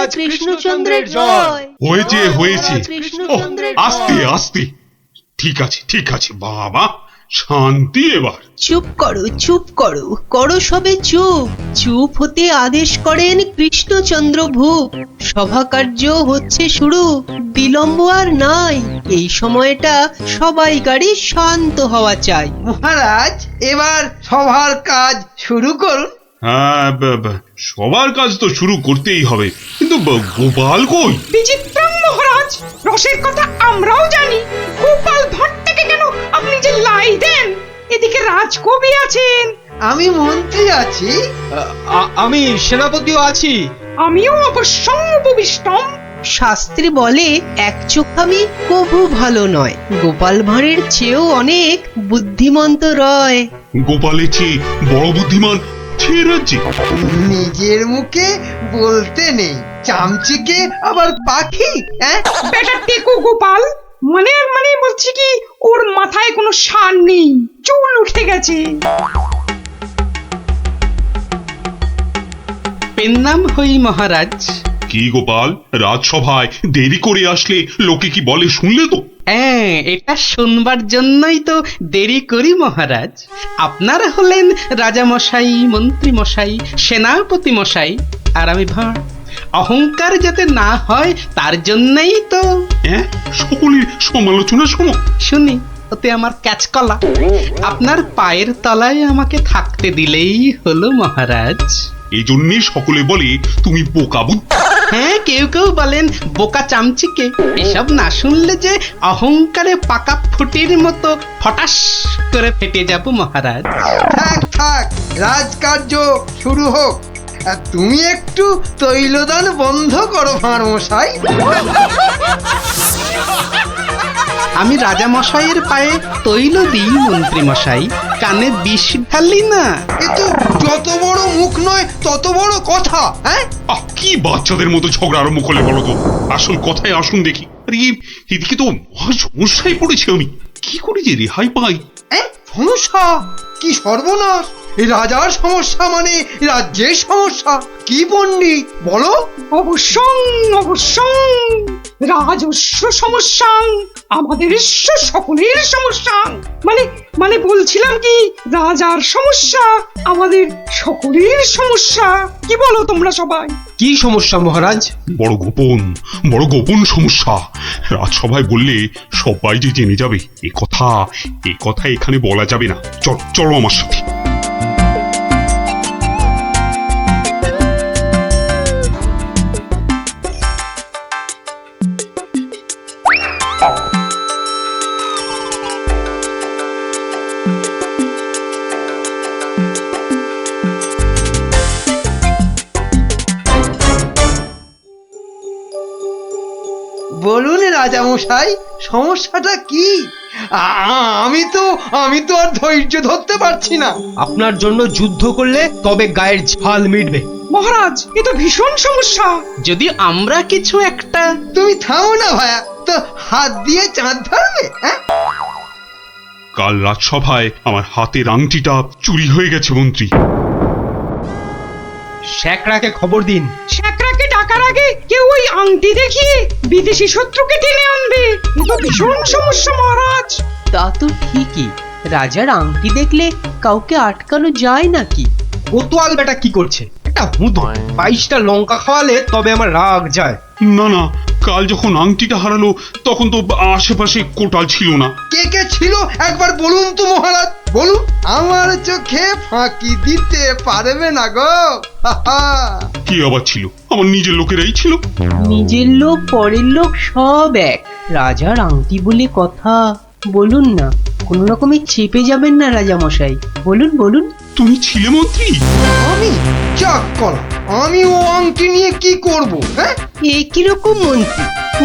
মহারাজ কৃষ্ণচন্দ্রের জয়। হয়েছে হয়েছে। ওহ, কৃষ্ণচন্দ্রের আস্তে জয়। আস্তে। ঠিক আছে বাবা, শান্তি এবার। চুপ করো, করো সবে চুপ। চুপ হতে আদেশ করেন কৃষ্ণচন্দ্র ভূপ। সভা কার্য হচ্ছে শুরু, বিলম্ব আর নাই। এই সময়টা সবাইকারই শান্ত হওয়া চাই। মহারাজ এবার সবার কাজ শুরু করুন। হ্যাঁ, সবার কাজ তো শুরু করতেই হবে, কিন্তু গোপাল কই? বিচিত্রম মহারাজ, রসের কথা আমরাও জানি। গোপাল ভাঁড় থেকে কেন আপনি যে লাই দেন? এদিকে রাজকবি আছেন, আমি মন্ত্রী আছি। আমি সেনাপতিও আছি। আমিও অবশ্যম উপবিষ্টম। শাস্ত্রে বলে এক চোখামি কভু ভালো নয়। গোপাল ভাঁড়ের চেয়েও অনেক বুদ্ধিমন্ত রয়। গোপালের চেয়ে বড় বুদ্ধিমান ছে রাজ্যে? নিজের মুখে বলতে নেই, চামচিকে আবার পাখি। বেটা টেকো গোপাল, মানে বলছি কি, ওর মাথায় কোনো সার নেই, চুল উঠে গেছে। পেন্নাম হই মহারাজ। কি গোপাল, রাজসভায় দেরি করে আসলে লোকে কি বলে শুনলে তো? হ্যাঁ, এটা শুনবার জন্যই তো দেরি করি মহারাজ। আপনারা হলেন রাজামশাই, মন্ত্রী মশাই, সেনাপতি মশাই, আর আমি ভাঁড়। অহংকার যাতে না হয় তার জন্যই তো। হ্যাঁ, সকলের সমালোচনা শোনো। শুনি, ওতে আমার ক্যাচকলা। আপনার পায়ের তলায় আমাকে থাকতে দিলেই হলো মহারাজ। এই জন্যই সকলে বলে তুমি বোকা বুদ্ধি। হ্যাঁ, কেউ কেউ বলেন বোকা চামচিকে। এসব না শুনলে যে অহংকারে পাকা ফুটির মতো ফটাস করে ফেটে যাব মহারাজ। থাক, রাজকার্য শুরু হোক। আর তুমি একটু তৈলদান বন্ধ করো ভাঁড় মশাই। আমি রাজা মশাইয়ের পায়ে তৈল দিই মন্ত্রী মশাই, কানে বিষ ঢালি না। কিন্তু যত বড় মুখ নয় তত বড় কথা। কি বাচ্চাদের মতো ঝগড়া আরম্ভ করলে বলো তো? আসল কথায় আসুন দেখি। আরে এদিকে তো মহা সমস্যায় পড়েছি আমি, কি করে যে রেহাই পাই? সমস্যা? কি সর্বনাশ! এই রাজার সমস্যা মানে রাজ্যের সমস্যা। কি পণ্ডিত বলো? অবশ্যং রাজস্ব সমস্যা, আমাদের সকলের সমস্যা। মানে বলছিলাম কি, রাজার সমস্যা আমাদের সকলের সমস্যা। কি বলো তোমরা সবাই? কি সমস্যা মহারাজ? বড় গোপন সমস্যা। রাজসভায় বললে সবাই যে জেনে যাবে। এ কথা এখানে বলা যাবে না। চলো আমার সাথে। বলুন রাজা মশাই, সমস্যাটা কি? আমি তো আর ধৈর্য ধরতে পারছি না। আপনার জন্য যুদ্ধ করলে তবে গায়ের ঝাল মিটবে। মহারাজ, এ তো ভীষণ সমস্যা। যদি আমরা কিছু একটা। তুমি থামো না ভায়া, তো হাত দিয়ে চাঁদ ধরবে? কাল রাজসভায় আমার হাতের আংটিটা চুরি হয়ে গেছে মন্ত্রী। শ্যাকরাকে খবর দিন। শ্যাকরাকে ডাকার আগে কেউ ওই আংটি দেখিয়ে বিদেশি শত্রুকে টেনে আনবে। এ তো ভীষণ সমস্যা মহারাজ। তা তো ঠিকই, রাজার আংটি দেখলে কাউকে আটকানো যায় নাকি? কোতোয়াল বেটা কি করছে? একটা হুঁদো 22টা লঙ্কা খাওয়ালে তবে আমার রাগ যায়। না, কাল যখন আংটিটা হারালো তখন তো আশেপাশে কোটাল ছিল না। কে ছিল একবার বলুন তো মহারাজ, বলুন। আমার চোখে ফাঁকি দিতে পারবে না গো। কি আবার ছিল? আমার নিজের লোকেরাই ছিল। নিজের লোক পরের লোক সব এক। রাজার আংটি বলে কথা। বলুন না, কোনো রকমে চেপে যাবেন না রাজা মশাই। বলুন। তুমি ছিলে মন্ত্রী? আমি চাক করা, আমি ও আংটি নিয়ে কি করব? এ কিরকম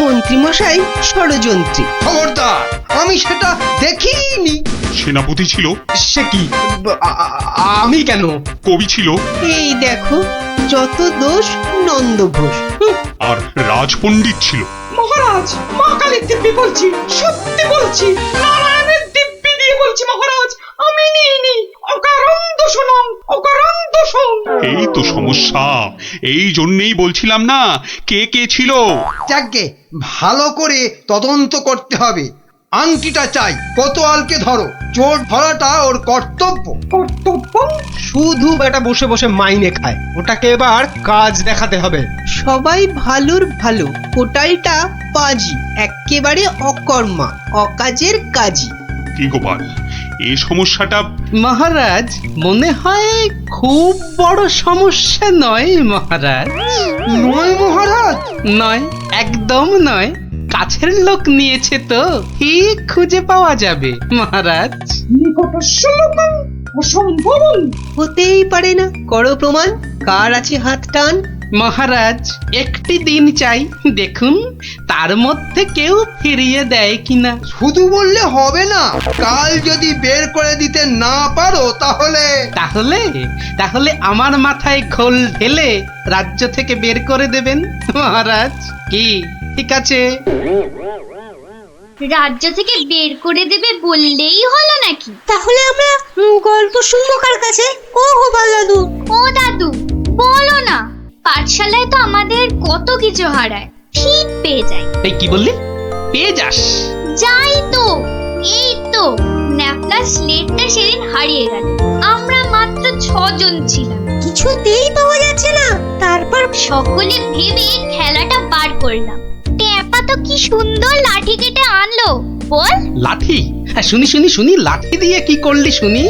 মন্ত্রী মশাই ষড়যন্ত্রী। খবরদার, আমি সেটা দেখিনি। সেনাপতি ছিল? সে কি? আমি কেন? কবি ছিল? এই দেখো, যত দোষ নন্দ ঘোষ। আর রাজপণ্ডিত ছিল? মহারাজ, মা কালীর দিব্যি বলছি, সত্যি বলছি, নারায়ণের দিব্যি দিয়ে বলছি মহারাজ, আমি নিইনি। অকারণ দোষণং, অকারণ দোষণ। এই তো সমস্যা। এই জন্যেই বলছিলাম না, কে কে ছিল। যাকগে, ভালো করে তদন্ত করতে হবে। আংটিটা চাই, কোতোয়ালকে ধরো। চোর ধরাটা ওর কর্তব্য। কর্তব্য? শুধু বেটা বসে বসে মাইনে খায়, ওটাকে এবার কাজ দেখাতে হবে। সবাই ভালোর ভালো, ওটাইটা পাজি, এক্কেবারে অকর্মা, অকাজের কাজী। কি গোপাল, এই সমস্যাটা মহারাজ, মনে হয় খুব বড় সমস্যা নয় মহারাজ। নয় মহারাজ? নয়, একদম নয়। কাছের লোক নিয়েছে তো ঠিক খুঁজে পাওয়া যাবে মহারাজ। নিকটস্য লোকং অসম্ভবং। হতেই পারে না, করো প্রমাণ, কার আছে হাত টান। মহারাজ, একটি দিন চাই, দেখুন তার মধ্যে কেউ ফিরিয়ে দেয় কিনা। শুধু বললে হবে না, কাল যদি বের করে দিতে না পারো তাহলে তাহলে তাহলে আমার মাথায় ঘোল ঢেলে রাজ্য থেকে বের করে দেবেন মহারাজ। কি ঠিক আছে? রাজ্য থেকে বের করে দেবে বললেই হলো নাকি? তাহলে আমরা গল্প শুনবো কার কাছে? ও গোপাল দাদু, ও দাদু, বলো না। পাঠশালায় তো আমাদের কত কিছু হারায়, ঠিক পেয়ে যাই। এই কি বললি? পেয়ে যাস? যাই তো, এই তো ন্যাপলা স্লেটটা সেদিন হারিয়ে গেল। আমরা মাত্র 6 জন ছিলাম, কিছুতেই পাওয়া যাচ্ছে না। তারপর সকলে ভেবে খেলাটা বার করলাম। ট্যাপা তো কি সুন্দর লাঠি কেটে আনলো, বল। লাঠি? হ্যাঁ, শুনি শুনি শুনি, লাঠি দিয়ে কি করলি শুনি?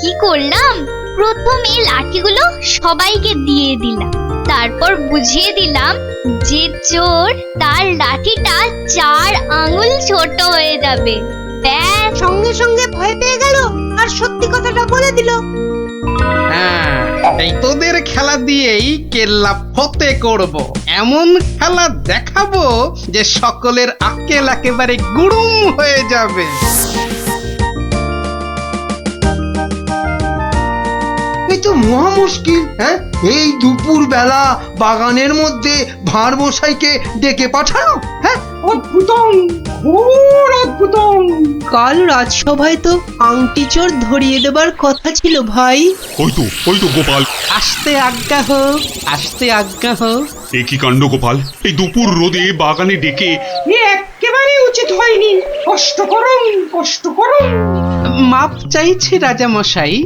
কি করলাম? প্রথমে লাঠিগুলো সবাইকে দিয়ে দিলাম, তারপর বুঝিয়ে দিলাম যে চোর তার লাঠিটা 4 আঙুল ছোট হয়ে যাবে। ব্যাস। সঙ্গে সঙ্গে ভয় পেয়ে গেল আর সত্যি কথাটা বলে দিল। হ্যাঁ, এই তোদের খেলা দিয়েই কেল্লা ফতে করব। এমন খেলা দেখাবো যে সকলের আক্কেল একেবারে গুড়ুম হয়ে যাবে। এই তো মহা মুশকিল। হ্যাঁ, এই দুপুর বেলা বাগানের মধ্যে ভাঁড় মশাইকে ডেকে পাঠানো। হ্যাঁ, অদ্ভুতং, ঘোর অদ্ভুতং। কাল রাজসভায় তো আংটি চোর ধরিয়ে দেবার কথা ছিল ভাই। ওই তো গোপাল। আসতে আজ্ঞা হোক, আসতে আজ্ঞা হোক। এ কি কাণ্ড গোপাল, এই দুপুর রোদে বাগানে ডেকে। এ একেবারে উচিত হয়নি। কষ্ট করুন, কষ্ট করুন। মাপ চাইছি রাজা মশাই,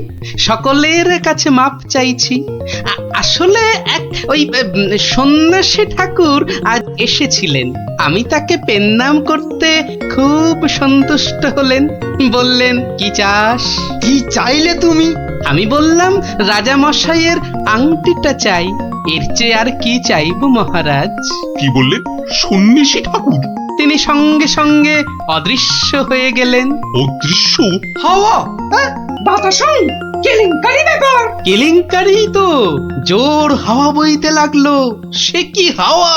সকলের কাছে মাপ চাইছি। আসলে এক ওই সন্ন্যাসী ঠাকুর আজ এসেছিলেন। আমি তাকে পেন্নাম করতে খুব সন্তুষ্ট হলেন। বললেন, কি চাস? কি চাইলে তুমি? আমি বললাম, রাজা মশাইয়ের আংটিটা চাই। এর চেয়ে আর কি চাইব মহারাজ? কি বললেন? সন্ন্যাসী ঠাকুর? তিনি সঙ্গে সঙ্গে অদৃশ্য হয়ে গেলেন। অদৃশ্য? হাওয়া? হ্যাঁ, বাতাসং, কেলেঙ্কারি ব্যাপার। কেলেঙ্কারি তো, জোর হাওয়া বইতে লাগলো। সে কি হাওয়া!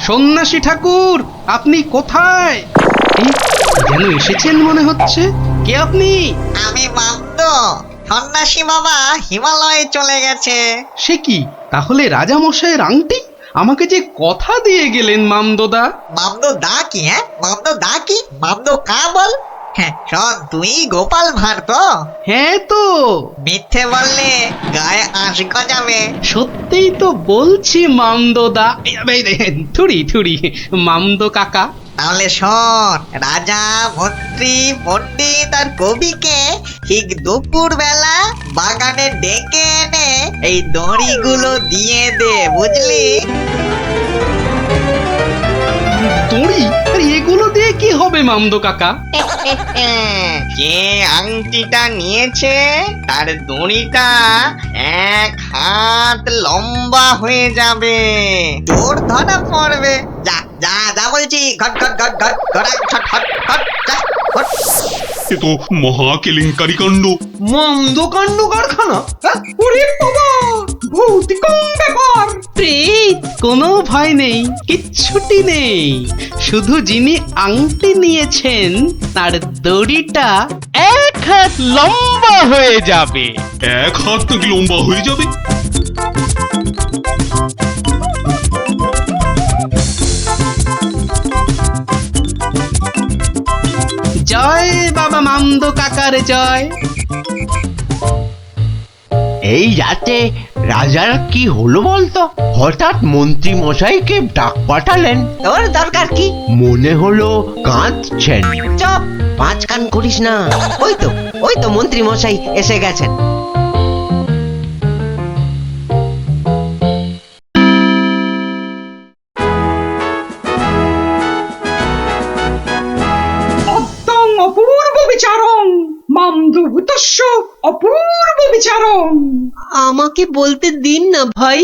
সন্ন্যাসী ঠাকুর, আপনি কোথায়? এই, যেন এসেছেন মনে হচ্ছে। কে আপনি? আমি মামদ। সন্ন্যাসী বাবা হিমালয়ে চলে গেছে। সে কি, তাহলে রাজা মশাইয়ের আংটি? আমাকে যে কথা দিয়ে গেলেন মামদোদা। মামদ দা কি? হ্যাঁ, মামদ দা কি? মামদ কা বল? হ্যাঁ, শোন, তুই গোপাল ভাঁড় তো? হ্যাঁ তো। মিথ্যে বললে গায়ে আঁশ গজাবে। সত্যিই তো বলছি মামদোদা। থুড়ি থুড়ি, মামদো কাকা। তাহলে শোন, রাজা, মন্ত্রী, পণ্ডিত আর কবিকে ঠিক দুপুর বেলা বাগানে ডেকে এনে এই দড়িগুলো দিয়ে দে, বুঝলি? দড়ি? আরে এগুলো দিয়ে কি হবে মামদো কাকা? যে আংটিটা নিয়েছে তার দড়িটা 1 হাত লম্বা হয়ে যাবে। তোর ধরা পড়বে। যা যা যা বলছি, ঘট ঘট ঘট ঘট ঘট ঘট ঘট ঘট যা ঘট। এ তো মহা কেলেঙ্কারি কাণ্ড। মন্দ কাণ্ড কারখানা। হ্যাঁ, ওরে বাবা, ভৌতিকং ব্যাপার। প্রেত, কোনো ভয় নেই, কিচ্ছুটি নেই। শুধু যিনি আংটি নিয়েছেন তার দড়িটা 1 হাত লম্বা হয়ে যাবে। 1 হাত লম্বা হয়ে যাবে? আনন্দ কাকার জয়। এই রাতে রাজার কি হলো বলতো? হঠাৎ মন্ত্রী মশাইকে ডাক পাঠালেন। তোর দরকার কি? মনে হলো কাঁদছেন। চপ, পাঁচ কান করিস না। ওই তো মন্ত্রী মশাই এসে গেছেন। অদ্যং অপূর্ব বিচারং মামদভূতস্য অপূর্ব বিচারং। আমাকে বলতে দিন না ভাই,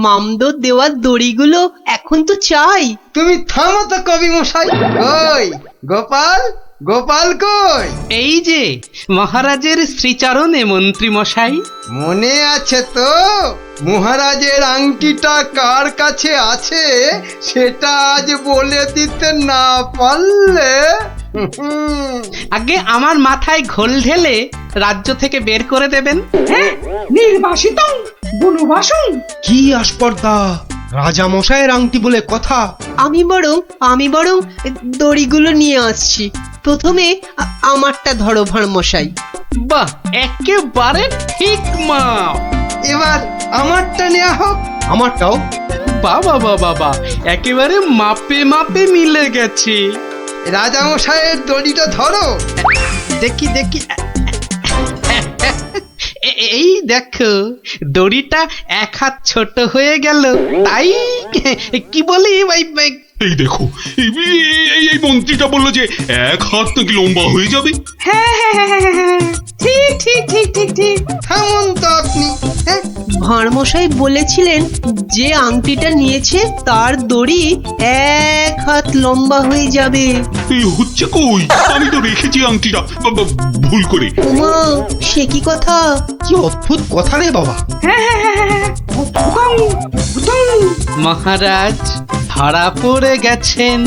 মামদো দেওয়ার দড়িগুলো এখন তো চাই। তুমি থামো তো কবি মশাই। কই গোপাল, গোপাল কই? এই যে মহারাজের শ্রীচরণে মন্ত্রী মশাই। মনে আছে তো? মহারাজের আংটিটা কার কাছে আছে সেটা আজ বলে দিতে না পারলে আগে আমার মাথায় ঘোল ঢেলে রাজ্য থেকে বের করে দেবেন। হ্যাঁ, নির্বাসিতং বনবাসং। কি আস্পর্ধা! রাজা মশাইয়ের আংটি বলে কথা। আমি বরং দড়িগুলো নিয়ে আসছি। প্রথমে আমারটা ধরো ভাঁড় মশাই। বাহ, একেবারে ঠিক মা। এবার আমারটা নেওয়া হোক। আমারটাও। বাবা বাবা, একেবারে মাপে মাপে মিলে গেছে। রাজামশাইয়ের দড়িটা ধরো। দেখি এই দেখো, দড়িটা এক হাত ছোট হয়ে গেল। তাই কি বলি এই দেখো, এই মন্ত্রীটা বললো যে এক হাত নাকি লম্বা হয়ে যাবে। হ্যাঁ হ্যাঁ হ্যাঁ হ্যাঁ হ্যাঁ, ঠিক ঠিক ঠিক ঠিক ঠিক। থামুন তো আপনি। হ্যাঁ, ভাঁড় মশাই বলেছিলেন যে আংটিটা নিয়েছে তার দড়ি এক হাত লম্বা হয়ে যাবে। এই হচ্ছে কই? আমি তো রেখেছি আংটিটা ভুল করে। উমা, সে কি কথা! কি অদ্ভুত কথা রে বাবা। হ্যাঁ হ্যাঁ হ্যাঁ হ্যাঁ হ্যাঁ, অদ্ভুতং, অদ্ভুতং। মহারাজ ধরা পড়ে গেছেন।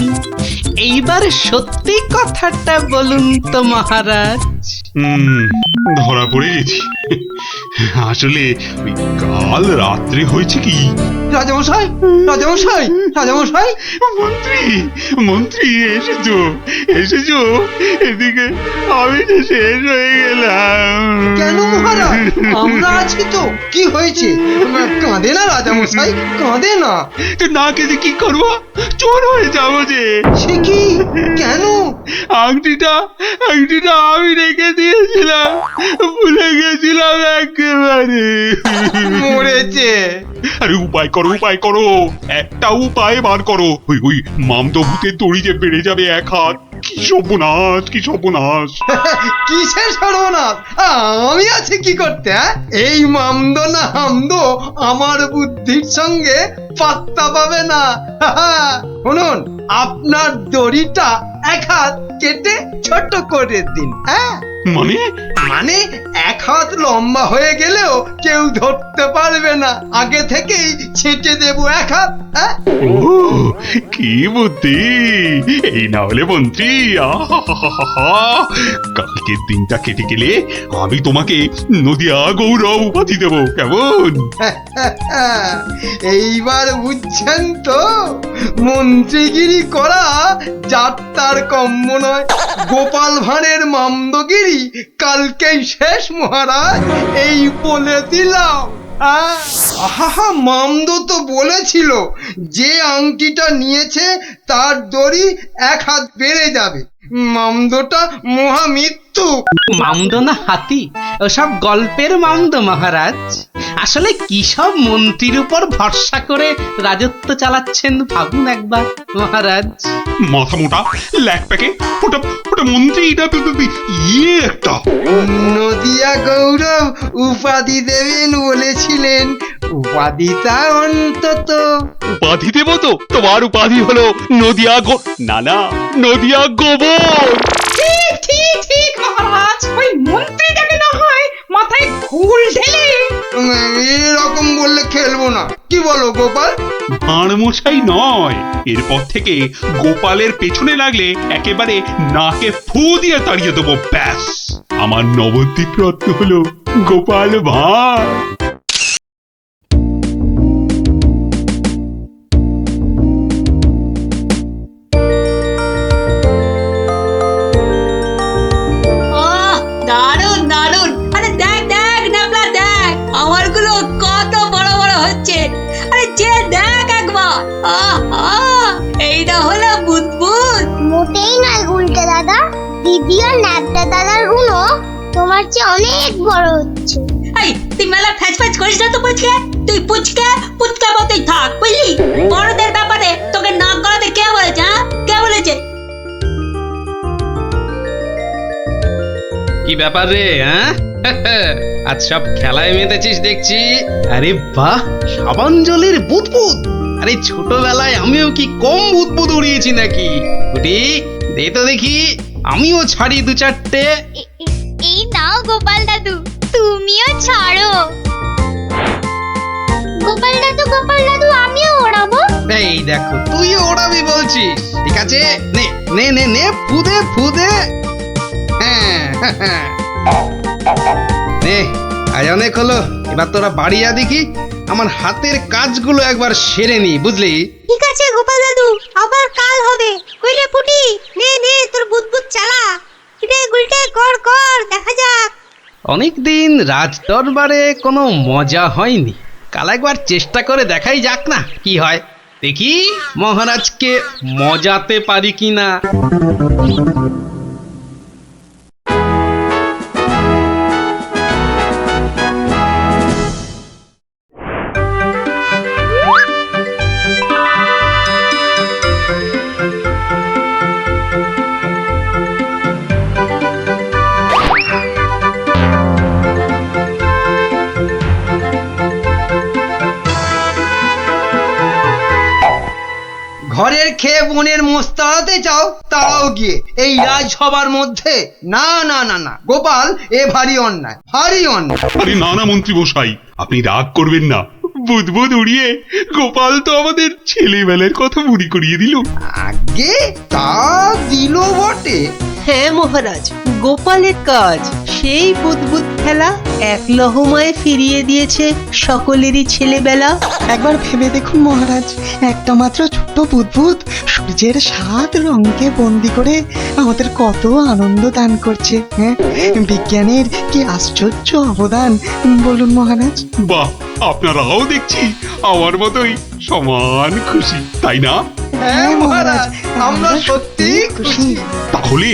এইবার সত্যি কথাটা বলুন তো মহারাজ। ধরা পড়ে গেছি। আসলে ওই কাল রাত্রে হয়েছে কি, রাজামশাই, রাজামশাই, রাজামশাই। মন্ত্রী এসেছো এদিকে। আমি তো শেষ হয়ে গেলাম। কেন মহারাজ? আমরা আছি তো। কি হয়েছে? কাঁদে না রাজামশাই, কাঁদে না। তো না কেঁদে কি করবো? চোর হয়ে যাবো যে। সে কি? কেন? আংটিটা আমি রেখে দিয়েছিলাম, ভুলে গেছিলাম একেবারে। মরেছে। আরে উপায় করো, একটা উপায় বার করো। ওই মামদভূতের দড়ি যে বেড়ে যাবে এক হাত। কি সর্বনাশ! কিসের সর্বনাশ? আমি আছি কি করতে? এই মামদো না হামদো আমার বুদ্ধির সঙ্গে পাত্তা পাবে না। শুনুন, আপনার দড়িটা এক হাত কেটে ছোট করে দিন। হ্যাঁ, মানে এক হাত লম্বা হয়ে গেলেও কেউ ধরতে পারবে না। আগে থেকেই ছেটে দেবো এক হাত। হ্যাঁ, ও কি বুদ্ধি! এই না হলে মন্ত্রী, কালকের দিনটা কেটে গেলে আমি তোমাকে নদিয়া গৌরব উপাধি দেবো, কেমন? এইবার বুঝছেন তো? মন্ত্রীগিরি করা যাত্রার কম্য নয়। গোপাল ভাঁড়ের মামদগিরি কালকেই শেষ মহারাজ, এই বলে দিলাম। আহা, মামদো তো বলেছিল যে আংটিটা নিয়েছে তার দড়ি এক হাত বেড়ে যাবে। মামদোটা মহামৃত্যু। মামদো না হাতি, ওসব গল্পের মামদো মহারাজ। আসলে কি সব মন্ত্রীর উপর ভরসা করে রাজত্ব চালাচ্ছেন ভাবুন একবার মহারাজ। মাথা মোটা ল্যাক প্যাকে ওটা মন্ত্রী, ইয়ে একটা। নদিয়া গৌরব উপাধি দেবেন বলেছিলেন। উপাধিটা অন্তত। উপাধি দেব তো? তোমার উপাধি হলো নদিয়া নদিয়া গোবর। ঠিক ঠিক ঠিক মহারাজ, ওই মন্ত্রীটাকে না হয় মাথায় ঘুল ঢেলে। এরকম বললে খেলবো না। কি বলো গোপাল? ভাঁড় মশাই নয়, এরপর থেকে গোপালের পেছনে লাগলে একেবারে নাকে ফু দিয়ে তাড়িয়ে দেবো, ব্যাস। আমার নবদ্বীপ রত্ন হলো গোপাল ভাঁড়। এই না হলো বুদবুদ। মোটেই নয় গুলটে দাদা, দিদি আর ন্যাপটা দাদার উনো তোমার চেয়ে অনেক বড় হচ্ছে। এই তুই মেলা ফ্যাচ ফ্যাচ করিস না তো পুচকে, তুই পুচকা মতোই থাক বুঝলি। বড়দের ব্যাপারে তোকে নাক গলাতে কে বলেছে? হ্যাঁ, কে বলেছে? কি ব্যাপার রে? হ্যাঁ আজ সব খেলায় মেতেছিস দেখছি। আরে বাহ, সাবান জলের বুদবুদ। আরে ছোটবেলায় আমিও কি কম বুদবুদ উড়িয়েছি নাকি? কুটি দে তো দেখি, আমিও ছাড়ি দু চারটে। এই নাও গোপাল দাদু, তুমিও ছাড়ো। গোপাল দাদু আমিও ওড়াবো। এই দেখো, তুইও ওড়াবি বলছিস? ঠিক আছে, নে নে নে নে, ফুদে ফুদে। হ্যাঁ নে, আজ অনেক হলো, এবার তোরা বাড়ি যা দেখি, আমার হাতের কাজগুলো একবার সেরে নি, বুঝলি? ঠিক আছে গোপাল দাদু, আবার কাল হবে। কইলে পুটি, নে নে তোর বুদবুদ চালা। কিরে গুলটে, কর কর, দেখা যাক। অনেকদিন রাজ দরবারে কোনো মজা হয়নি, কাল একবার চেষ্টা করে দেখাই যাক না কি হয়। দেখি মহারাজকে মজাতে পারি কিনা। ঘরের খেয়ে বোনের মোষ তাড়াতে চাও, তারাও গিয়ে এই রাজসভার মধ্যে। না না না না গোপাল, এ ভারী অন্যায়, ভারী অন্যায়। আরে না না মন্ত্রী মশাই, আপনি রাগ করবেন না। বুদবুদ উড়িয়ে গোপাল তো আমাদের ছেলেবেলার কথা মনে করিয়ে দিল। আগে তা দিল বটে। হ্যাঁ মহারাজ, গোপালের কাজ সেই বুদবুদ খেলা এক লহমায় ফিরিয়ে দিয়েছে সকলেরই ছেলেবেলা। একবার ভেবে দেখুন মহারাজ, একটা মাত্র ছোট্ট বুদবুদ সূর্যের 7 রঙকে বন্দি করে আমাদের কত আনন্দ দান করছে। হ্যাঁ, বিজ্ঞানের কি আশ্চর্য অবদান বলুন মহারাজ। বাহ, আপনারাও দেখছি আমার মতোই সমান খুশি, তাই না? হ্যাঁ মহারাজ, আমরা সত্যি খুশি। তাহলে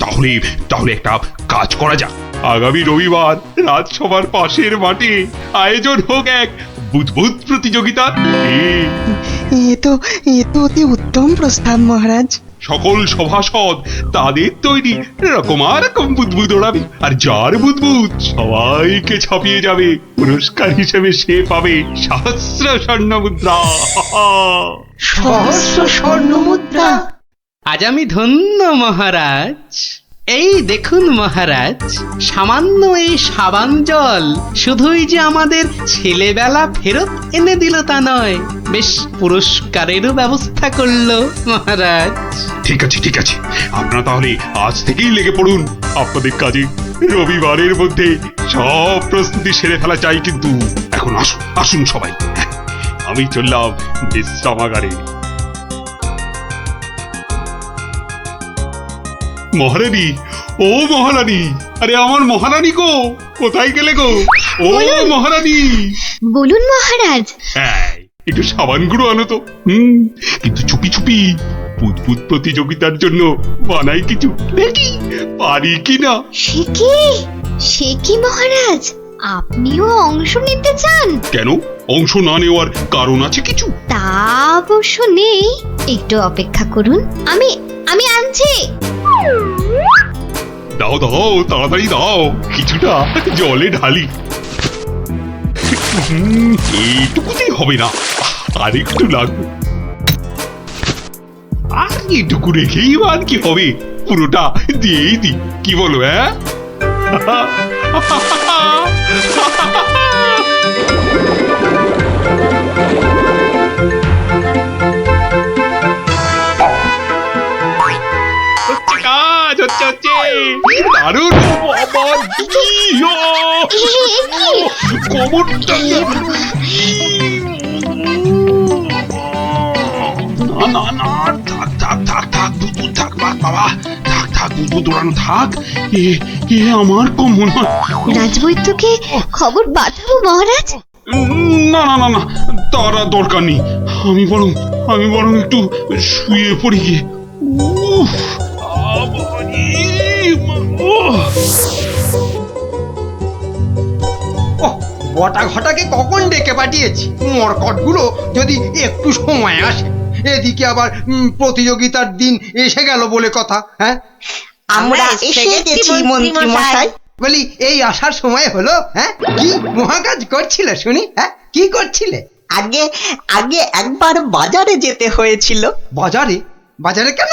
তাহলে তাহলে একটা কাজ করা যাক। আগামী রবিবার রাজসভার পাশের মাঠে আয়োজন হোক এক বুদবুদ প্রতিযোগিতা। এ তো অতি উত্তম প্রস্তাব মহারাজ। সকল সভাসদ তাদের তৈরি রকম বুদবুদ ওড়াবে, আর যার বুদবুদ সবাইকে ছাপিয়ে যাবে, পুরস্কার হিসেবে সে পাবে সহস্র স্বর্ণ মুদ্রা। সহস্র স্বর্ণ মুদ্রা। আজ আমি ধন্য মহারাজ। এই দেখুন মহারাজ, সামান্য এই সাবান জল শুধুই যে আমাদের ছেলেবেলা ফেরত এনে দিল তা নয়, বেশ পুরস্কারেরও ব্যবস্থা করলো মহারাজ। ঠিক আছে ঠিক আছে, আপনারা তাহলে আজ থেকেই লেগে পড়ুন আপনাদের কাজে। রবিবারের মধ্যে সব প্রস্তুতি সেরে ফেলা চাই, কিন্তু এখন আসুন আসুন সবাই, আমি চললাম বিশ্রামাগারে। মহারানী, ও মহারানী, আরে আমার মহারানী গো, কোথায় গেলে গো? ও মহারানী। বলুন মহারাজ। হ্যাঁ, একটু সাবান গুঁড়ো আনো তো। কিন্তু চুপি চুপি বুদবুদ প্রতিযোগিতার জন্য বানাই কিছু, দেখি পারি কিনা। সে কি মহারাজ, আপনিও অংশ নিতে চান? কেন, অংশ না নেওয়ার কারণ আছে কিছু? তা অবশ্য নেই, একটু অপেক্ষা করুন, আমি আনছি। দাও দাও, তাড়াতাড়ি দাও, কিছুটা জলে ঢালি। এইটুকুতেই হবে না, আর একটু লাগবে। আর এইটুকু রেখেই বাদ কি হবে, পুরোটা দিয়েই দি, কি বলো? হ্যাঁ কাজ হচ্ছে হচ্ছে দারুণ। কোমরটা না না, থাক থাক থাক থাক, বুদবুদ থাক বাবা, থাক থাক, বুদবুদ দৌড়ানো থাক। এ আমার কম মনে হয়। রাজবৈদ্যকে খবর পাঠাবো মহারাজ? না না না না, তার আর দরকার নেই। আমি বরং একটু শুয়ে পড়ি গিয়ে। উফ, আবারি, ওহ। ওহ, বটা ঘটাকে কখন ডেকে পাঠিয়েছি, মরকটগুলো যদি একটু সময় আসে। এদিকে আবার প্রতিযোগিতার দিন এসে গেল বলে কথা। হ্যাঁ, আমরা এসে গেছি মন্ত্রী মশাই। বলি এই আসার সময় হলো? হ্যাঁ, কি মহাকাজ করছিলে শুনি? হ্যাঁ, কি করছিলে? আগে আগে একবার বাজারে যেতে হয়েছিল। বাজারে? বাজারে কেন?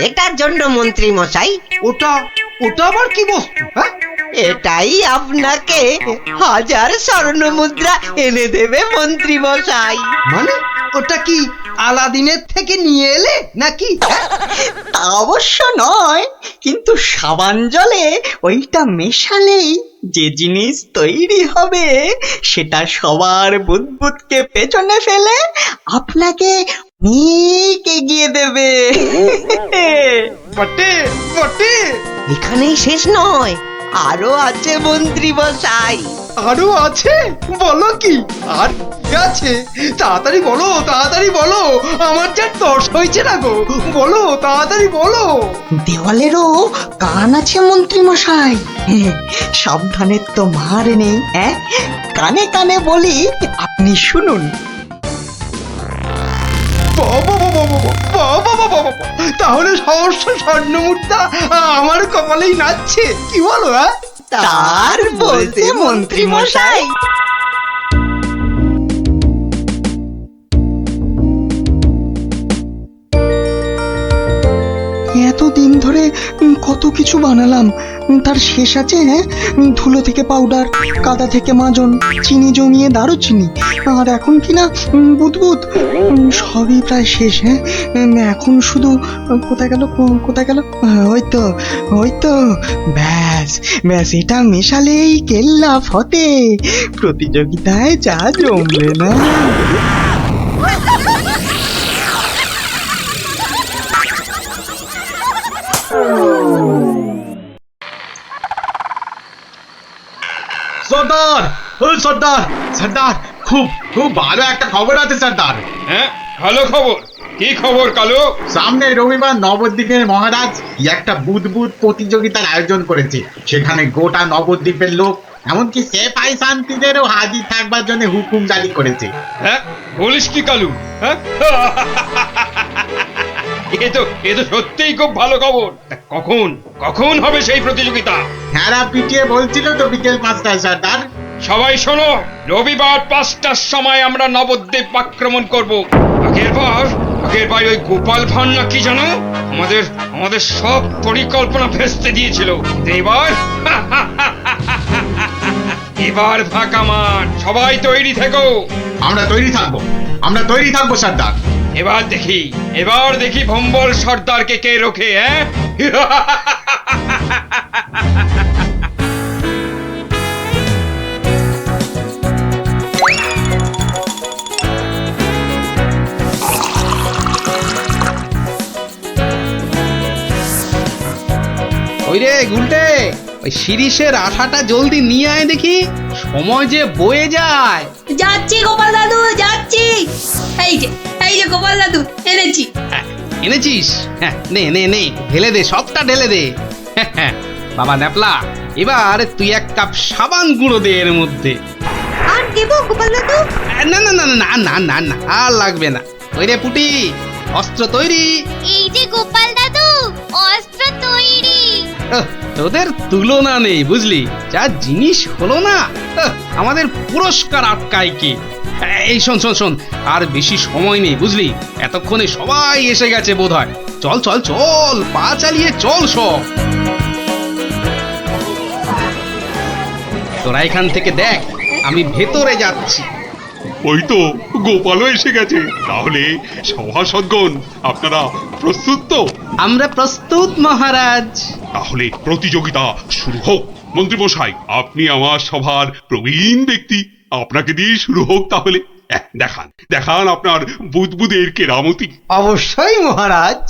এটার জন্য মন্ত্রী মশাই। ওটা ওটা আবার কি বস্তু? হ্যাঁ, এটাই আপনাকে 1000 স্বর্ণ মুদ্রা এনে দেবে মন্ত্রী মশাই। মানে ওটা কি আলাদিনের থেকে নিয়ে এলে নাকি? তা অবশ্য নয়, কিন্তু সাবান জলে ওইটা মেশালেই যে জিনিস তৈরি হবে সেটা সবার বুদবুদকে পেছনে ফেলে আপনাকে অনেক এগিয়ে দেবে। বটে বটে। এখানেই শেষ নয়, আরো আছে মন্ত্রী মশাই। আরো আছে? বলো কি আর কি আছে? তাড়াতাড়ি বলো, তাড়াতাড়ি বলো, আমার যা তর্স হয়েছে না গো। বলো, তাড়াতাড়ি বলো। দেওয়ালেরও কান আছে মন্ত্রী মশাই। সাবধানের তো মার নেই। কানে কানে বলি, আপনি শুনুন। তাহলে সহস্র স্বর্ণ মুদ্রা আমার কপালেই নাচছে, কি বলো? হ্যাঁ, তার বলতে মন্ত্রী মশাই। এতদিন ধরে কত কিছু বানালাম, তার শেষ আছে? হ্যাঁ, ধুলো থেকে পাউডার, কাদা থেকে মাজন, চিনি জমিয়ে দারুচিনি, আর এখন কিনা বুদবুদ। সবই প্রায় শেষ। হ্যাঁ, এখন শুধু কোথায় গেল, কোথায় গেল? ওই তো ব্যাস ব্যাস, এটা মেশালেই কেল্লা ফতে। প্রতিযোগিতায় যা জমবে না। সর্দার, ও সর্দার, সর্দার, খুব খুব ভালো একটা খবর আছে সর্দার। হ্যাঁ, ভালো খবর। কি খবর কালো? সামনে রবিবার নবদ্বীপের মহারাজ একটা বুদবুদ প্রতিযোগিতার আয়োজন করেছে। সেখানে গোটা নবদ্বীপের লোক, এমনকি সেপাই শান্তিদেরও হাজির থাকবার জন্য হুকুম জারি করেছে। হ্যাঁ, বলিস কি কালু? হ্যাঁ, এ তো সত্যিই খুব ভালো খবর। তা কখন হবে সেই প্রতিযোগিতা? হ্যাঁ, পিটিয়ে বলছিল তো বিকেল 5টায় সর্দার। সবাই শোনো, রবিবার 5টার সময় আমরা নবদ্বীপ আক্রমণ করব। আগের বার ওই গোপাল ভাঁড় না কি জানো, আমাদের সব পরিকল্পনা ভেস্তে দিয়েছিল। এবার ফাঁকা মাঠ, সবাই তৈরি থেকো। আমরা তৈরি থাকবো সর্দার। এবার দেখি ভম্বল সর্দারকে কে রোখে। হ্যাঁ, ওই রে গুলটে, ওই শিরিষের আঠাটা জলদি নিয়ে আয় দেখি, সময় যে বয়ে যায়। যাচ্ছি গোপাল দাদু, যাচ্ছি। এই যে গোপাল দাদু, এনেছি। এনেছিস? হ্যাঁ, নে নে নে, ঢেলে দে, সবটা ঢেলে দে। বাবা ন্যাপলা, এবার তুই 1 কাপ সাবান গুঁড়ো দে এর মধ্যে। আর দেবো গোপাল দাদু? না না না না না না না, আর লাগবে না। ওই রে পুটি, অস্ত্র তৈরি? এই যে গোপাল দাদু, অস্ত্র তৈরি। তোদের তুলনা নেই বুঝলি, যা জিনিস হলো না। আমাদের পুরস্কার আটকায় কি? এই শোন শোন শোন, আর বেশি সময় নেই বুঝলি, এতক্ষণে সবাই এসে গেছে বোধহয়। চল চল চল, পা চালিয়ে চল সব। তোরা এখান থেকে দেখ, আমি ভেতরে যাচ্ছি। ওই তো গোপালও এসে গেছে। তাহলে সভাসদগণ, আপনারা প্রস্তুত তো? আমরা প্রস্তুত মহারাজ। তাহলে প্রতিযোগিতা শুরু হোক। মন্ত্রী মশাই, আপনি আমার সভার প্রবীণ ব্যক্তি, আপনাকে দিয়ে শুরু হোক তাহলে। দেখান আপনার বুদবুদের কেরামতি। অবশ্যই মহারাজ।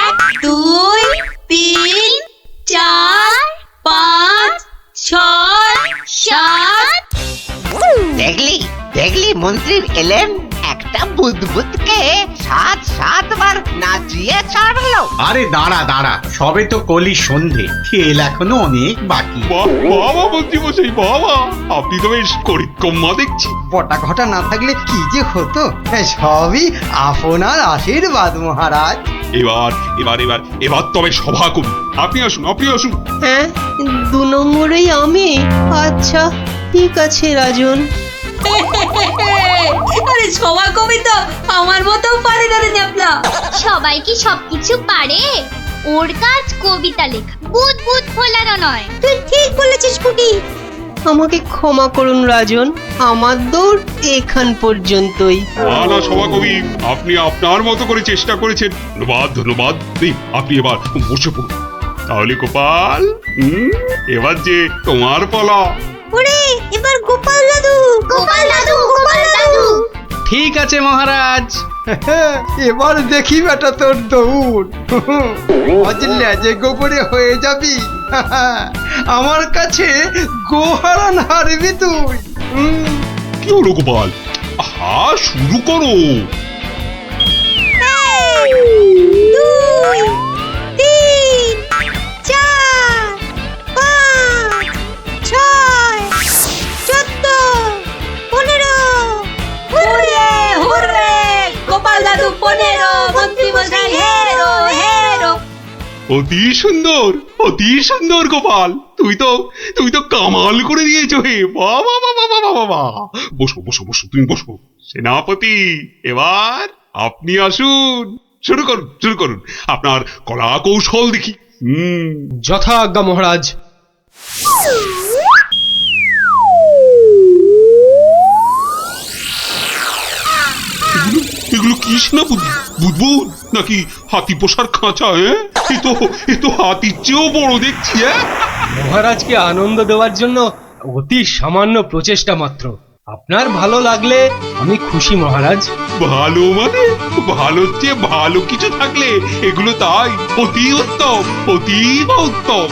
1 2 3 4 5 6 7 দেখলি দেখলি মন্ত্রী এলেন, একটা বুদবুদকে 7 বার নাচিয়ে ছাড়লো। আরে দাঁড়া দাঁড়া, সবে তো কলি সন্ধে, খেল এখনো অনেক বাকি। বাবা মন্ত্রী মশাই, বাবা আপনি তো বেশ করিকম্মা দেখছি। বটা ঘটা না থাকলে কি যে হতো, সবই আপনার আশীর্বাদ মহারাজ। এবার এবার এবার এবার তবে সভা করি। আপনি আসুন, আপনি আসুন। হ্যাঁ, 2 নম্বরেই আমি। আচ্ছা ঠিক আছে রাজন। আরে সবার কবি তো আমার মতো পারে না রে ন্যাপলা। সবাই কি সবকিছু পারে? ওর কাজ কবিতা লেখা, বুদবুদ ফোলানো নয়। তুই ঠিক বলেছিস পুটি। আমাকে ক্ষমা করুন রাজন, আমার দৌড় এখান পর্যন্তই। না সভাকবি, আপনি আপনার মতো করে চেষ্টা করেছেন, ধন্যবাদ ধন্যবাদ। আপনি এবার বসে পড়ুন। তাহলে গোপাল, এবার যে তোমার পালা। ওরে এবার গোপাল দাদু, গোপাল দাদু, গোপাল দাদু। ঠিক আছে মহারাজ। এবার দেখি বেটা তোর দৌড়, বুঝলে যে গোবরে হয়ে যাবি। আমার কাছে গোহারান হারবি তুই। কি হলো গোপাল? আহা, শুরু করো। 2 3 4 5 6 14 15। হুররে হুররে, গোপাল দাদু 15, মন্ত্রী মশাই হেরো হেরো। অতি সুন্দর, অতি সুন্দর গোপাল, তুই তো কামাল করে দিয়েছো হে। বাবা বাবা বাবা বাবা, বসো বসো বসো, তুমি বসো। সেনাপতি, এবার আপনি আসুন, শুরু করুন শুরু করুন আপনার কলা কৌশল দেখি। যথা আজ্ঞা মহারাজ। এগুলো কি সেনাপতি? বুদবুদ নাকি হাতি পোষার খাঁচা? এ তো হাতির চেয়েও বড় দেখছি। মহারাজকে আনন্দ দেওয়ার জন্য অতি সামান্য প্রচেষ্টা মাত্র। আপনার ভালো লাগলে আমি খুশি মহারাজ। ভালো মানে? ভালোর চেয়ে ভালো কিছু থাকলে এগুলো তাই অতি উত্তম, অতীব উত্তম।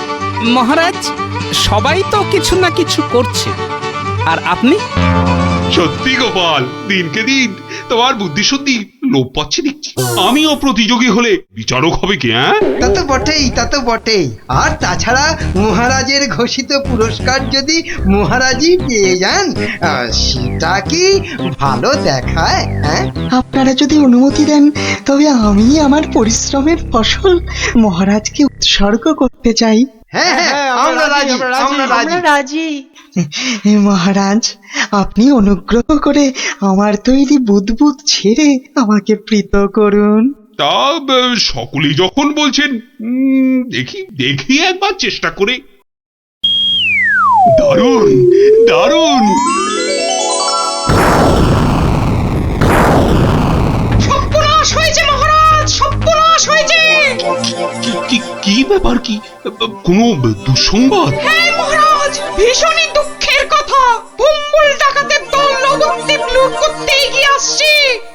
মহারাজ, সবাই তো কিছু না কিছু করছে, আর আপনি? সত্যি গোপাল, দিনকে দিন তোমার বুদ্ধি সত্যি লোপ পাচ্ছে দেখছি। আমিও প্রতিযোগী হলে বিচারক হবে কি? তা তো বটেই, তা তো বটেই। আর তাছাড়া মহারাজের ঘোষিত পুরস্কার যদি মহারাজই পেয়ে যান, সেটা কি ভালো দেখায়? হ্যাঁ, আপনারা যদি অনুমতি দেন তবে আমি আমার পরিশ্রমের ফসল মহারাজকে উৎসর্গ করতে চাই। হ্যাঁ হ্যাঁ, আমরা রাজি, আমরা রাজি। রাজি। মহারাজ, আপনি অনুগ্রহ করে আমার তৈরি বুদবুদ ছেড়ে আমাকে প্রীত করুন। তা সকলেই যখন বলছেন, দেখি দেখি একবার চেষ্টা করে। দারুণ দারুণ। সর্বনাশ হয়েছে মহারাজ, সর্বনাশ হয়েছে। কি ব্যাপার? কি কোনো দুঃসংবাদ? হ্যাঁ মহারাজ, ভীষণই দুঃখের কথা। ভম্বল ডাকাতের দল নবদ্বীপ লুট করতে এগিয়ে আসছে।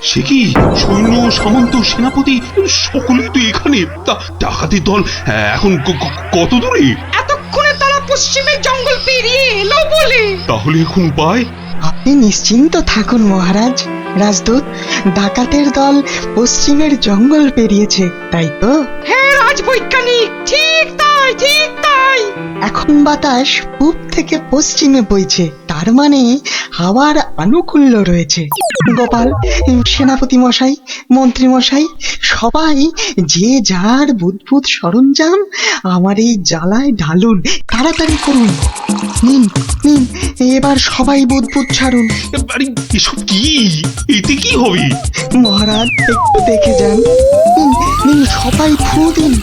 সে কি? সৈন্য সামন্ত সেনাপতি সকলেই তো এখানে। তা ডাকাতের দল এখন কত দূরে? এতক্ষণে তারা পশ্চিমের জঙ্গল পেরিয়ে এলো বলে। তাহলে এখন উপায়? আপনি নিশ্চিন্ত থাকুন মহারাজ। রাজদূত, ডাকাতের দল পশ্চিমের জঙ্গল পেরিয়েছে, তাই তো? হ্যাঁ রাজবৈজ্ঞানিক, ঠিক তাই, ঠিক তাই। এখন বাতাস পূব থেকে পশ্চিমে বইছে, তার মানে হাওয়ার আনুকূল্য রয়েছে। গোপাল, সেনাপতি মশাই, মন্ত্রী মশাই, সবাই যে যার বুদবুদ সরঞ্জাম আমার এই জ্বালায় ঢালুন, তাড়াতাড়ি করুন। নিন নিন, এবার সবাই বুদবুদ ছাড়ুন। আরে এসব কি? এতে কি হবে? মহারাজ একটু দেখে যান। নিন নিন, সবাই ফু দিন।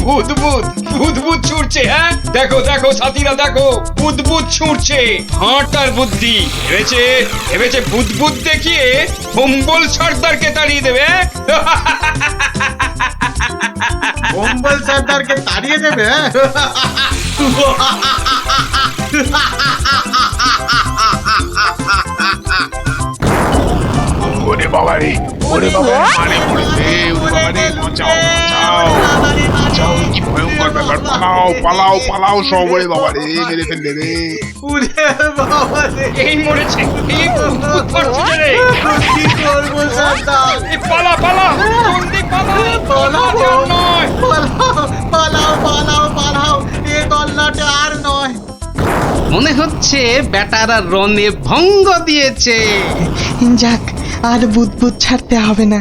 বুদবুদ বুদবুদ ছুটছে। হ্যাঁ দেখো দেখো সাথীরা, দেখো বুদবুদ ছুটছে। হাঁটার বুদ্ধি ভেবেছে, ভেবেছে বুদবুদ দেখিয়ে ভম্বল সর্দারকে তাড়িয়ে দেবে। ভম্বল সর্দারকে তাড়িয়ে দেবে? ওরে বাবা রে, ওরে বাবা মারে পড়েছে ওরে বাবা রে বাঁচাও বাঁচাও বাঁচাও কি ভয়ঙ্কর ব্যাপার পালাও পালাও পালাও সব ওরে বাবা রে মেরে ফেললে রে ওরে বাবা রে এই মরেছে এই ভূত করছে রে কি করবো সর্দার এই পালা পালা জলদি পালা পালাও আর নয় পালাও পালাও পালাও এ গল্লাটা আর নয়। মনে হচ্ছে বেটারা রনে ভঙ্গ দিয়েছে। যাক, আর বুদবুদ ছাড়তে হবে না,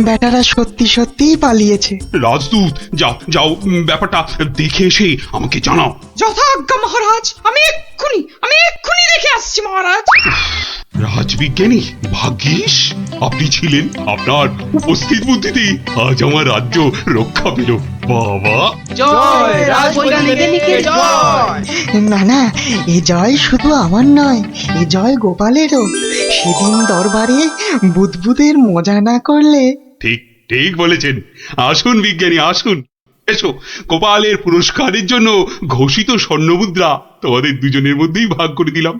বেটারা সত্যি সত্যিই পালিয়েছে। রাজদূত যাও যাও ব্যাপারটা দেখে এসে আমাকে জানাও। যথাজ্ঞা মহারাজ, আমি এক্ষুনি দেখে আসছি মহারাজ। রাজবিজ্ঞানী ভাগ্যিস আপনি ছিলেন, আপনার উপস্থিত বুদ্ধিতেই আজ আমার রাজ্য রক্ষা পেল। বাবা জয় রাজবৈজ্ঞানিকের জয়। না না, এ জয় শুধু আমার নয়, এ জয় গোপালেরও। সেদিন দরবারে বুদবুদের মজা না করলে। ঠিক ঠিক বলেছেন। আসুন বিজ্ঞানী আসুন, এসো। গোপালের পুরস্কারের জন্য ঘোষিত স্বর্ণমুদ্রা তোমাদের দুজনের মধ্যেই ভাগ করে দিলাম।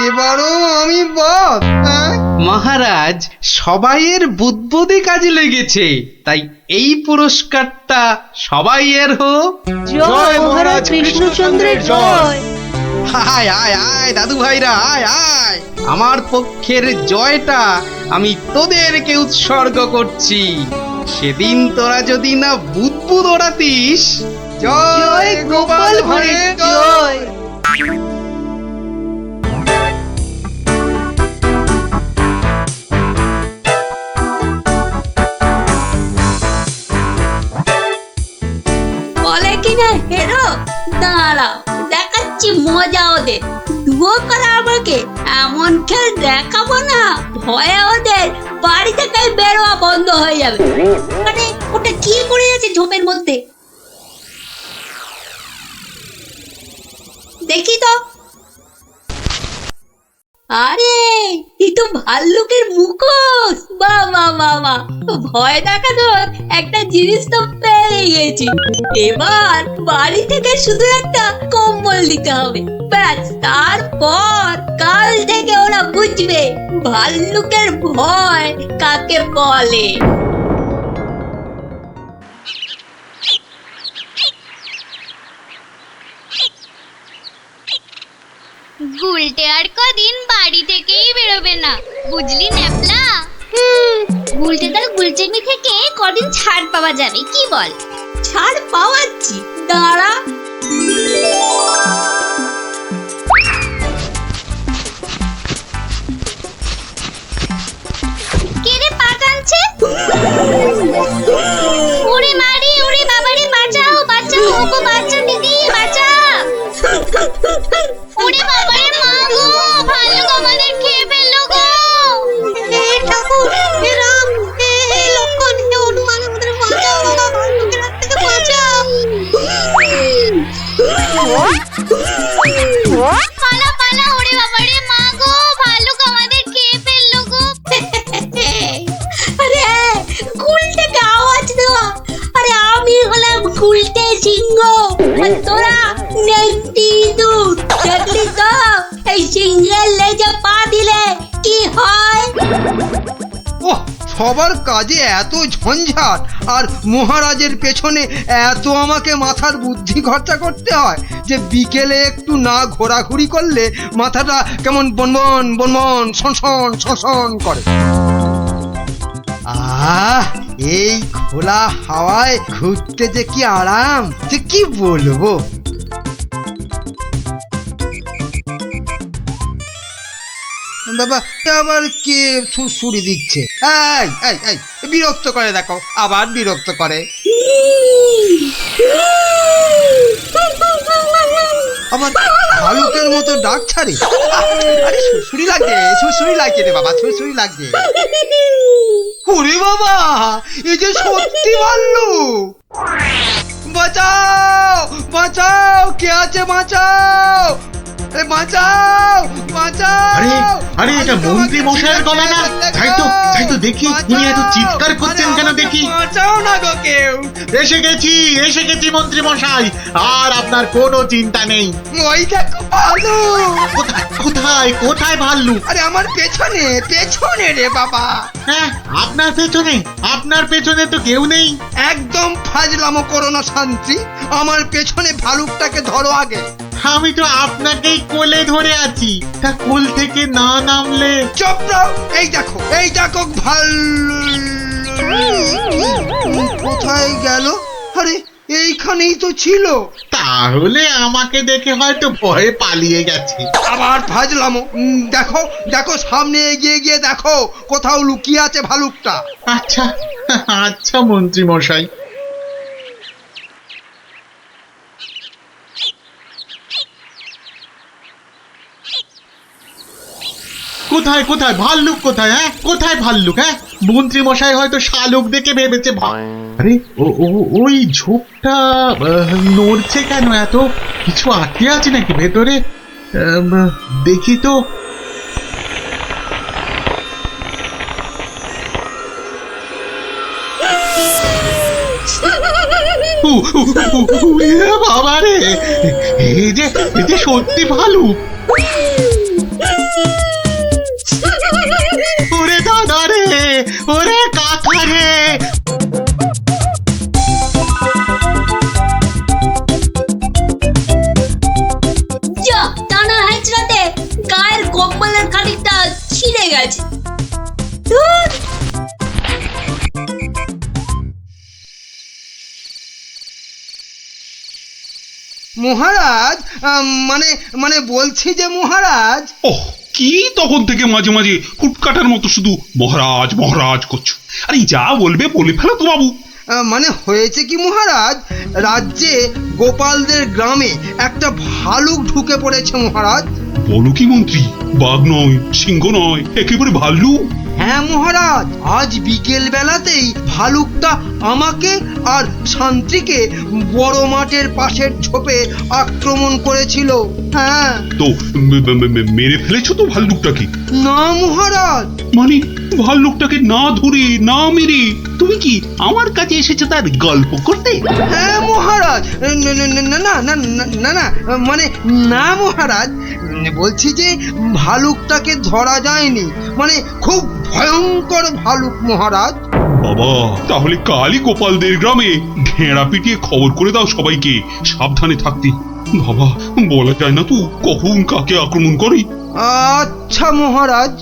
এবারও আমি বাদ। মহারাজ, সবাইয়ের বুদ্বুদি কাজে লেগেছে, তাই এই পুরস্কারটা সবাইয়ের হোক। জয় মহারাজ কৃষ্ণচন্দ্রের জয়। আয় আয় আয় দাদু ভাইরা, আয় আয়। আমার পক্ষের জয়টা আমি তোদেরকে উৎসর্গ করছি। সেদিন তোরা যদি না বুদ্বুদ ওড়াতিস। জয় গোপাল ভাঁড়ের জয়। বলে কিনা হেরো, দাঁড়াও দেখাচ্ছি মজা ওদের। দুয়ো করা আমাকে এমন খেল দেখাবো না, ভয়ে ওদের বাড়ি থেকে বেরোয়া বন্ধ হয়ে যাবে। মানে ওটা কি করে আছে ঝোপের মধ্যে, দেখি তো। আরে এই তো ভাল্লুকের মুখোশ। বাহ বাহ বাহ বাহ, ভয় দেখানোর একটা জিনিস তো পেয়ে গেছি। এবার বাড়ি থেকে শুধু একটা কম্বল দিতে হবে, ব্যাস। তারপর কাল থেকে ওরা বুঝবে ভাল্লুকের ভয় কাকে বলে। গুলটে আর কদিন বাড়ি থেকেই বেরোবে না, বুঝলি ন্যাপলা? গুলটে তার গুলচেমি থেকে কদিন ছাড় পাওয়া যাবে, কি বল? ছাড় পাওয়াচ্ছি, দাঁড়া। কে রে পা টানছে? ওরে মারি, ওরে বাবারে, বাঁচাও বাঁচাও, ওগো বাঁচাও দিদি, বাঁচাও। ওরে বাবারে, মা গো, ভাল্লুক আমাদের খেয়ে ফেললো গো। হে ঠাকুর, হে রাম, হে লক্ষণ, হে হনুমান, আমাদের বাঁচাও বাবা, ভাল্লুকের হাত থেকে বাঁচাও। পালা পালা, ওরে বাবারে, মা গো, ভাল্লুক আমাদের খেয়ে ফেললো গো। আরে গুলটেকে আওয়াজ দেওয়া। আরে আমি হলাম গুলটে সিংহ, আর তোরা নেংটি দুধ। দেখলি তো এই সিংহের লেজে পা দিলে কি হয়? ওহ, সবার কাজে এত ঝঞ্ঝাট, আর মহারাজের পেছনে এত আমাকে মাথার বুদ্ধি খরচা করতে হয় যে বিকেলে একটু না ঘোরাঘুরি করলে মাথাটা কেমন বনবন বনবন শনশন শনশন করে। এই খোলা হাওয়ায় ঘুরতে যে কি আরাম, যে কি বলবো। বাবা আবার কে সুরসুরি দিচ্ছে? এই এই এই, বিরক্ত করে, দেখো আবার বিরক্ত করে। আবার ভালুকের মতো ডাক ছাড়ে। আরে সুরসুরি লাগছে, সুরসুরি লাগছে রে বাবা, সুরসুরি লাগছে। ওরে বাবা, এই যে সত্যি ভাল্লুক। বাঁচাও বাঁচাও, কে আছে বাঁচাও। বাঁচাও বাঁচাও! আরে আরে এটা মন্ত্রী মশাইয়ের গলা না? তাই তো দেখি উনি এত চিৎকার করছেন কেন দেখি। বাঁচাও না গো কেউ! এসে গেছি মন্ত্রী মশাই, আর আপনার কোনো চিন্তা নেই। ওই দেখো ভালু! কোথায় ভাল্লুক? আরে আমার পেছনে রে বাবা! হ্যাঁ, আপনার পেছনে তো কেউ নেই। একদম ফাজলামো করো না শান্তি, আমার পেছনে ভালুকটাকে ধরো আগে। আমি তো আপনাকেই কোলে ধরে আছি, তা কোল থেকে না নামলে। চুপ রাও! এই দেখো ভাল্লুক কোথায় গেল? আরে এইখানেই তো ছিল। তাহলে আমাকে দেখে হয়তো ভয়ে পালিয়ে গেছে। আবার ফাজলামো! দেখো সামনে এগিয়ে গিয়ে দেখো কোথাও লুকিয়ে আছে ভালুকটা। আচ্ছা মন্ত্রী মশাই। কোথায় ভাল্লুক? কোথায় ভাল্লুক? মন্ত্রী মশাই হয়তো শালুক দেখে ভেবেছে। আরে ওই ঝোপটা নড়ছে কেন? এত কিছু আটকে আছে নাকি ভেতরে? দেখি তো। বাবা রে, এই যে সত্যি ভালুক! ওরে দাদা রে, ওরে কাকা রে! যা টানা হেঁচড়াতে গায়ের কম্বলের খানিকটা ছিঁড়ে গেছে। ধুর! মহারাজ, মানে বলছি যে মহারাজ। ওহ, কি তখন থেকে মাঝে মাঝে হুটকাটার মতো শুধু মহারাজ মহারাজ করছো? আরে যা বলবে বলে ফেলো তো বাবু। মানে হয়েছে কি মহারাজ, রাজ্যে গোপালদের গ্রামে একটা ভালুক ঢুকে পড়েছে মহারাজ। বলো কি মন্ত্রী? বাঘ নয়, সিংহ নয়, একেবারে ভাল্লুক? হ্যাঁ মহারাজ, আজ বিকেল বেলাতেই ভালুকটা আমাকে আর শান্তিকে বড় মাঠের পাশের ঝোপে আক্রমণ করেছিল। হ্যাঁ। তো মেরে ফেলেছো তো ভাল্লুকটাকে? না মহারাজ। মানে ভাল্লুকটাকে না ধরে না মেরে তুমি কি আমার কাছে এসেছো তার গল্প করতে? হ্যাঁ মহারাজ। না মানে না মহারাজ, বলছি যে ভালুকটাকে ধরা যায়নি, মানে খুব ভয়ঙ্কর ভালুক মহারাজ। বাবা, তাহলে কালই গোপালদের গ্রামে ঘেঁড়া পিটিয়ে খবর করে দাও সবাইকে সাবধানে থাকতে। বাবা, বলা যায় না তো কখন কাকে আক্রমণ করে। আচ্ছা মহারাজ।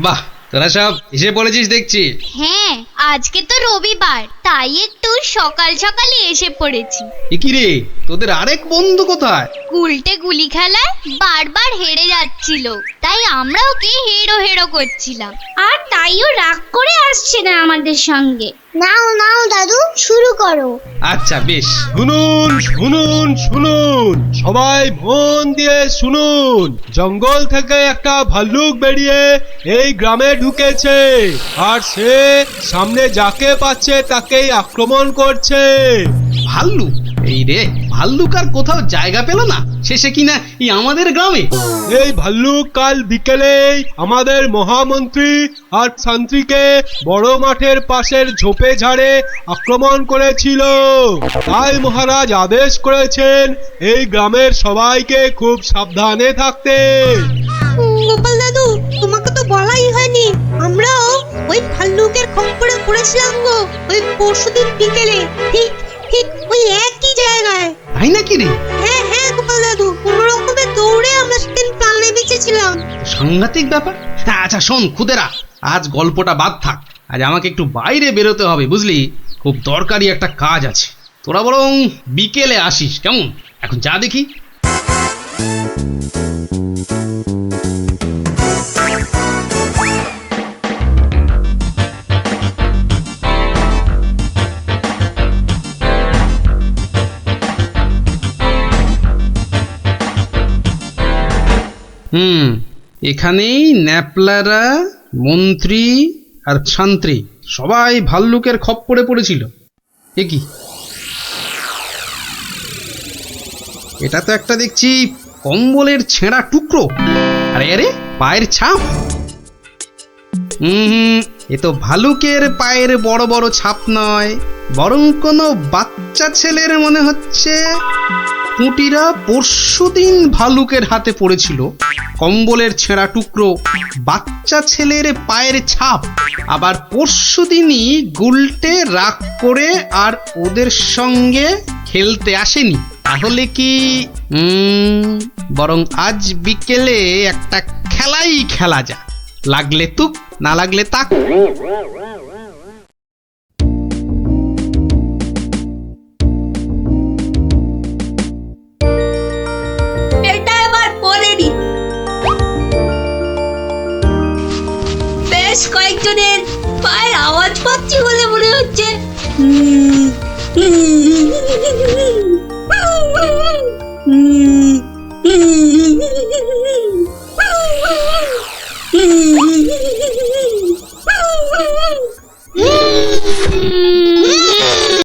বাহ, তোরা সব এসে পড়েছিস দেখছি। হ্যাঁ, আজকে তো রবিবার, তাই একটু সকাল সকালই এসে পড়েছি। কি রে, তোদের আরেক বন্ধু কোথায়? উল্টে গুলি খেলায় বারবার হেরে যাচ্ছিল, তাই আমরা ওকে হেরো করছিলাম, আর তাইও রাগ করে আসছে না আমাদের সঙ্গে। নাও দাদু, শুরু করো। আচ্ছা বেশ, শুনুন সবাই মন দিয়ে শুনুন। জঙ্গল থেকে একটা ভাল্লুক বেরিয়ে এই গ্রামে ঢুকেছে, আর সে সামনে যাকে পাচ্ছে তাকেই আক্রমণ করছে। ভাল্লুক? এই রে, ভাল্লুক আর কোথাও জায়গা পেল না, শেষে কিনা এই আমাদের গ্রামে। এই ভাল্লুক কাল বিকেলেই আমাদের মহামন্ত্রী আর শান্তিকে বড় মাঠের পাশের ঝোপে ঝাড়ে আক্রমণ করেছিল। তাই মহারাজ আদেশ করেছেন এই গ্রামের সবাইকে খুব সাবধানে থাকতে। গোপাল দাদু, তোমাকে তো বলাই হয়নি, আমরাও ওই ভাল্লুকের খপ্পরে পড়েছিলাম গো, ওই পরশুদিন বিকেলে, ঠিক ওই একই জায়গায়। তাই নাকি রে? হ্যাঁ গোপাল দাদু, কোনো রকমে দৌড়ে আমরা সেদিন প্রাণে বেঁচেছিলাম। সাংঘাতিক ব্যাপার। আচ্ছা শোন খুদেরা, আজ গল্পটা বাদ থাক, আজ আমাকে একটু বাইরে বেরোতে হবে বুঝলি, খুব দরকারি একটা কাজ আছে। তোরা বরং বিকেলে আসিস, কেমন? এখন যা দেখি। এখানেই ন্যাপলারা, মন্ত্রী আর শান্ত্রী সবাই ভাল্লুকের খপ্পরে পড়েছিল। এ কি এটা তো একটা দেখছি কম্বলের ছেঁড়া টুকরো। আরে আরে, পায়ের ছাপ। এ তো ভালুকের পায়ের বড় বড় ছাপ নয়, বরং কোনো বাচ্চা ছেলের মনে হচ্ছে। খুঁটিরা পরশুদিন ভালুকের হাতে পড়েছিল। কম্বলের ছেঁড়া টুকরো, বাচ্চা ছেলের পায়ের ছাপ, আবার পরশুদিনই গুলটে রাগ করে আর ওদের সঙ্গে খেলতে আসেনি। তাহলে কি বরং আজ বিকেলে একটা খেলাই খেলা যা, লাগলে তুক না লাগলে তাক।